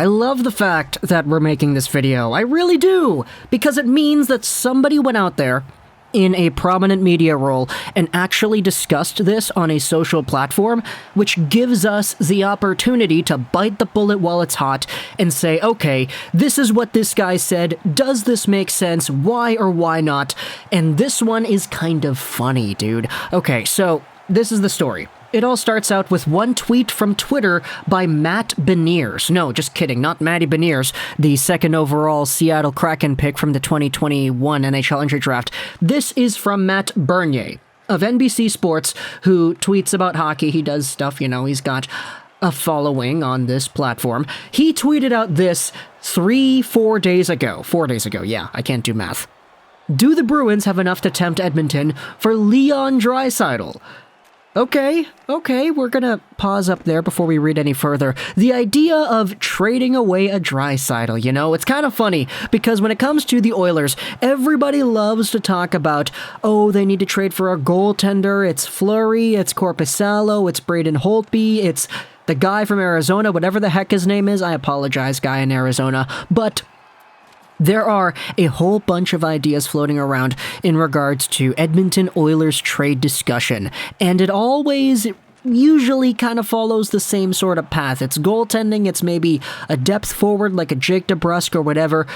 love the fact that we're making this video. I really do, because it means that somebody went out there in a prominent media role and actually discussed this on a social platform, which gives us the opportunity to bite the bullet while it's hot and say, okay, this is what this guy said. Does this make sense? Why or why not? And this one is kind of funny, dude. Okay, so this is the story. It all starts out with one tweet from Twitter by Matt Beniers. No, just kidding, not Matty Beniers, the second overall Seattle Kraken pick from the 2021 NHL Entry Draft. This is from Matt Bernier of NBC Sports, who tweets about hockey. He does stuff, he's got a following on this platform. He tweeted out this 4 days ago. 4 days ago, yeah, I can't do math. Do the Bruins have enough to tempt Edmonton for Leon Draisaitl? Okay, we're gonna pause up there before we read any further. The idea of trading away a Draisaitl, it's kind of funny, because when it comes to the Oilers, everybody loves to talk about, oh, they need to trade for a goaltender, it's Fleury, it's Korpisalo, it's Braden Holtby, it's the guy from Arizona, whatever the heck his name is, I apologize, guy in Arizona, but there are a whole bunch of ideas floating around in regards to Edmonton Oilers trade discussion, and it always usually kind of follows the same sort of path. It's goaltending, it's maybe a depth forward like a Jake DeBrusk or whatever.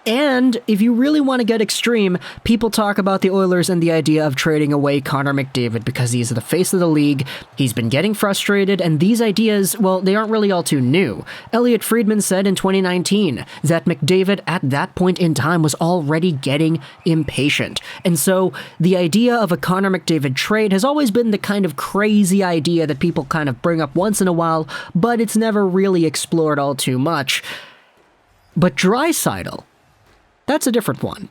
And if you really want to get extreme, people talk about the Oilers and the idea of trading away Connor McDavid because he's the face of the league, he's been getting frustrated, and these ideas, well, they aren't really all too new. Elliot Friedman said in 2019 that McDavid at that point in time was already getting impatient. And so the idea of a Connor McDavid trade has always been the kind of crazy idea that people kind of bring up once in a while, but it's never really explored all too much. But Draisaitl, that's a different one.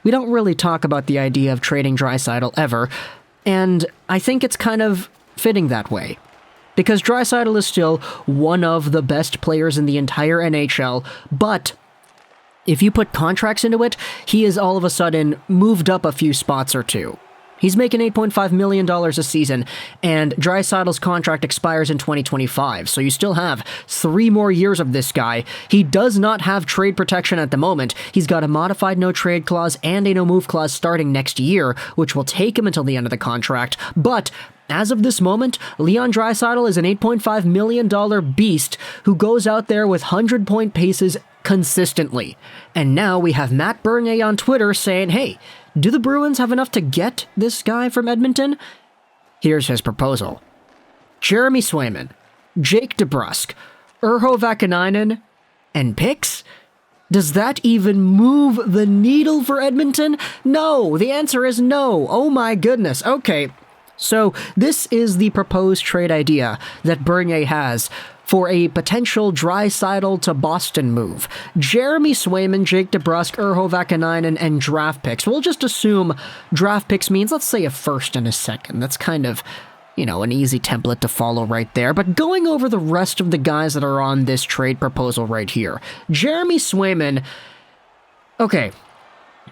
We don't really talk about the idea of trading Draisaitl ever, and I think it's kind of fitting that way. Because Draisaitl is still one of the best players in the entire NHL, but if you put contracts into it, he is all of a sudden moved up a few spots or two. He's making $8.5 million a season, and Draisaitl's contract expires in 2025, so you still have 3 more years of this guy. He does not have trade protection at the moment. He's got a modified no-trade clause and a no-move clause starting next year, which will take him until the end of the contract, but as of this moment, Leon Draisaitl is an $8.5 million beast who goes out there with 100-point paces consistently. And now we have Matt Bernier on Twitter saying, hey, do the Bruins have enough to get this guy from Edmonton? Here's his proposal. Jeremy Swayman, Jake DeBrusk, Urho Vaakanainen, and picks? Does that even move the needle for Edmonton? No, the answer is no. Oh my goodness. Okay, so this is the proposed trade idea that Bernier has for a potential Draisaitl to Boston move. Jeremy Swayman, Jake DeBrusk, Urho Vaakanainen, and draft picks. We'll just assume draft picks means, let's say, a first and a second. That's kind of, an easy template to follow right there. But going over the rest of the guys that are on this trade proposal right here. Jeremy Swayman, okay,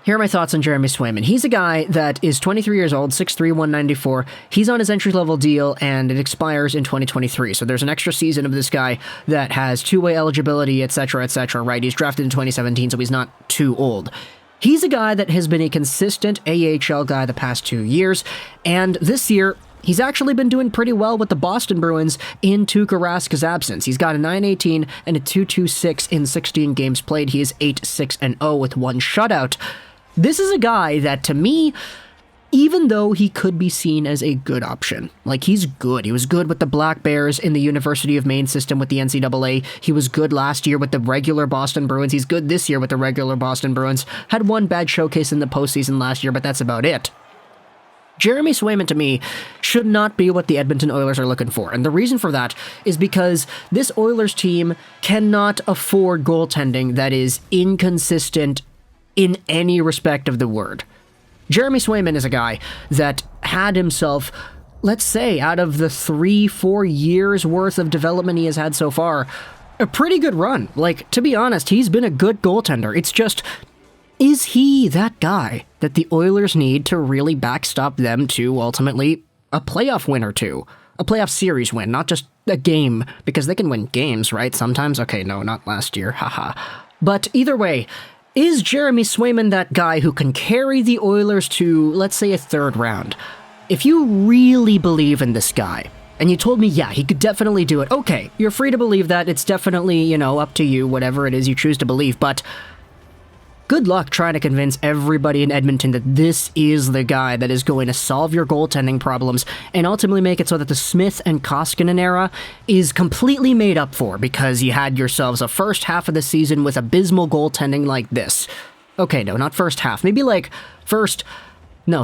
here are my thoughts on Jeremy Swayman. He's a guy that is 23 years old, 6'3", 194. He's on his entry-level deal, and it expires in 2023. So there's an extra season of this guy that has two-way eligibility, etc., right? He's drafted in 2017, so he's not too old. He's a guy that has been a consistent AHL guy the past 2 years, and this year, he's actually been doing pretty well with the Boston Bruins in Tuukka Rask's absence. He's got a .918 and a .226 in 16 games played. He is 8-6-0 with 1 shutout. This is a guy that, to me, even though he could be seen as a good option, like, he's good. He was good with the Black Bears in the University of Maine system with the NCAA. He was good last year with the regular Boston Bruins. He's good this year with the regular Boston Bruins. Had 1 bad showcase in the postseason last year, but that's about it. Jeremy Swayman, to me, should not be what the Edmonton Oilers are looking for. And the reason for that is because this Oilers team cannot afford goaltending that is inconsistent in any respect of the word. Jeremy Swayman is a guy that had himself, let's say, out of the 3-4 years worth of development he has had so far, a pretty good run. Like, to be honest, he's been a good goaltender. It's just, is he that guy that the Oilers need to really backstop them to, ultimately, a playoff win or two? A playoff series win, not just a game, because they can win games, right? Sometimes? Okay, no, not last year, haha. But either way, is Jeremy Swayman that guy who can carry the Oilers to, let's say, a third round? If you really believe in this guy, and you told me, yeah, he could definitely do it, okay, you're free to believe that. It's definitely, up to you, whatever it is you choose to believe, but good luck trying to convince everybody in Edmonton that this is the guy that is going to solve your goaltending problems and ultimately make it so that the Smith and Koskinen era is completely made up for because you had yourselves a first half of the season with abysmal goaltending like this. Okay, no, not first half. Maybe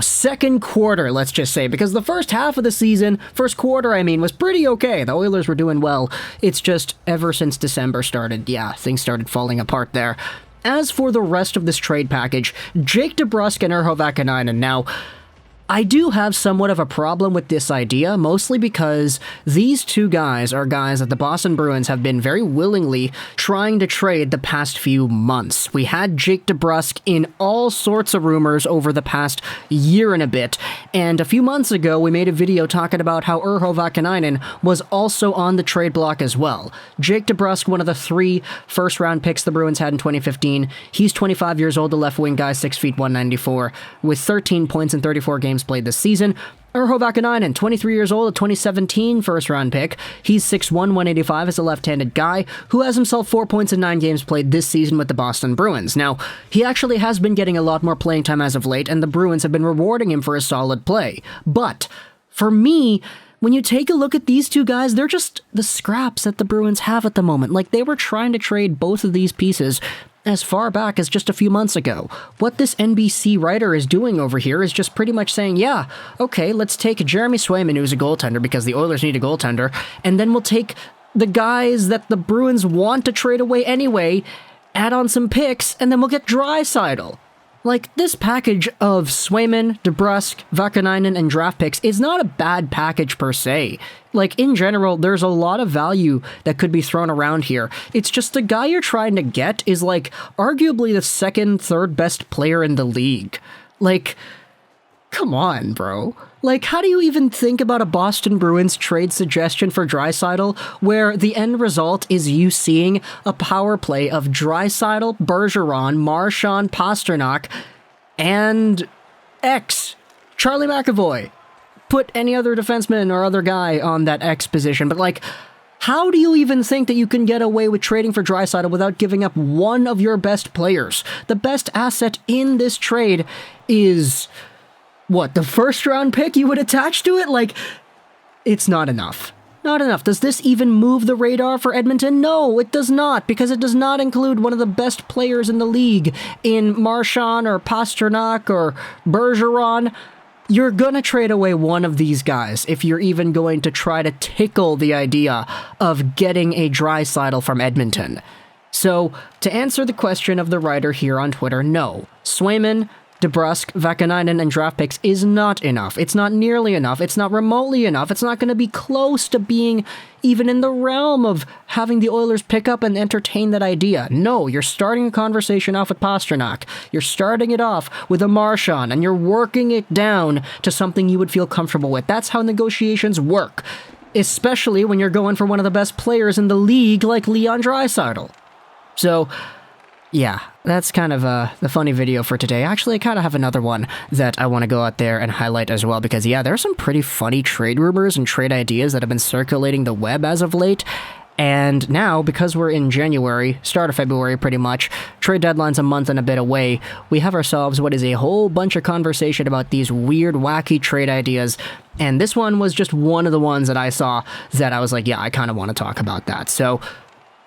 second quarter, let's just say, because the first half of the season, first quarter, was pretty okay. The Oilers were doing well. It's just ever since December started, things started falling apart there. As for the rest of this trade package, Jake DeBrusk and Urho Vaakanainen. Now, I do have somewhat of a problem with this idea, mostly because these two guys are guys that the Boston Bruins have been very willingly trying to trade the past few months. We had Jake DeBrusk in all sorts of rumors over the past year and a bit, and a few months ago we made a video talking about how Urho Vaakanainen was also on the trade block as well. Jake DeBrusk, one of the 3 first-round picks the Bruins had in 2015. He's 25 years old, the left-wing guy, 6 feet 194, with 13 points in 34 games played this season. Urho Vaakanainen, 23 years old, a 2017 first-round pick. He's 6'1", 185 as a left-handed guy who has himself 4 points in 9 games played this season with the Boston Bruins. Now, he actually has been getting a lot more playing time as of late, and the Bruins have been rewarding him for his solid play. But, for me, when you take a look at these two guys, they're just the scraps that the Bruins have at the moment. Like, they were trying to trade both of these pieces as far back as just a few months ago. What this NBC writer is doing over here is just pretty much saying, yeah, okay, let's take Jeremy Swayman, who's a goaltender, because the Oilers need a goaltender, and then we'll take the guys that the Bruins want to trade away anyway, add on some picks, and then we'll get Draisaitl. Like, this package of Swayman, DeBrusk, Vaakanainen, and draft picks is not a bad package per se. Like, in general, there's a lot of value that could be thrown around here. It's just the guy you're trying to get is, like, arguably the second, third best player in the league. Like, come on, bro. Like, how do you even think about a Boston Bruins trade suggestion for Draisaitl where the end result is you seeing a power play of Draisaitl, Bergeron, Marchand, Pastrnak, and X, Charlie McAvoy? Put any other defenseman or other guy on that X position, but like, how do you even think that you can get away with trading for Draisaitl without giving up one of your best players? The best asset in this trade is what, the first round pick you would attach to it? Like, it's not enough. Not enough. Does this even move the radar for Edmonton? No, it does not, because it does not include one of the best players in the league in Marchand or Pastrnak or Bergeron. You're gonna trade away one of these guys if you're even going to try to tickle the idea of getting a Draisaitl from Edmonton. So, to answer the question of the writer here on Twitter, no. Swayman, DeBrusk, Vaakanainen, and draft picks is not enough. It's not nearly enough. It's not remotely enough. It's not going to be close to being even in the realm of having the Oilers pick up and entertain that idea. No, you're starting a conversation off with Pastrnak. You're starting it off with a Marchand, and you're working it down to something you would feel comfortable with. That's how negotiations work, especially when you're going for one of the best players in the league like Leon Draisaitl. So, yeah, that's kind of the funny video for today. Actually, I kind of have another one that I want to go out there and highlight as well, because, yeah, there are some pretty funny trade rumors and trade ideas that have been circulating the web as of late. And now, because we're in January, start of February pretty much, trade deadline's a month and a bit away, we have ourselves what is a whole bunch of conversation about these weird, wacky trade ideas. And this one was just one of the ones that I saw that I was like, yeah, I kind of want to talk about that. So,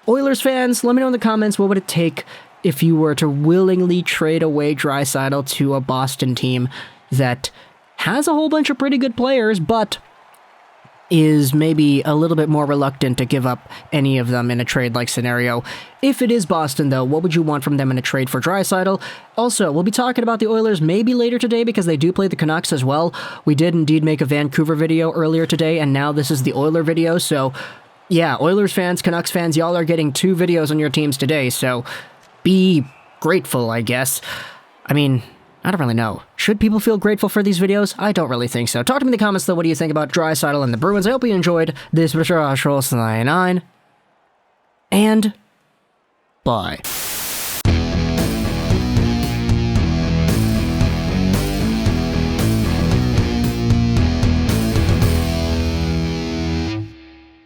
Oilers fans, let me know in the comments, what would it take if you were to willingly trade away Draisaitl to a Boston team that has a whole bunch of pretty good players, but is maybe a little bit more reluctant to give up any of them in a trade-like scenario. If it is Boston, though, what would you want from them in a trade for Draisaitl? Also, we'll be talking about the Oilers maybe later today because they do play the Canucks as well. We did indeed make a Vancouver video earlier today, and now this is the Oiler video, so yeah, Oilers fans, Canucks fans, y'all are getting 2 videos on your teams today, so be grateful, I guess. I mean, I don't really know. Should people feel grateful for these videos? I don't really think so. Talk to me in the comments, though. What do you think about Draisaitl and the Bruins? I hope you enjoyed this. And bye.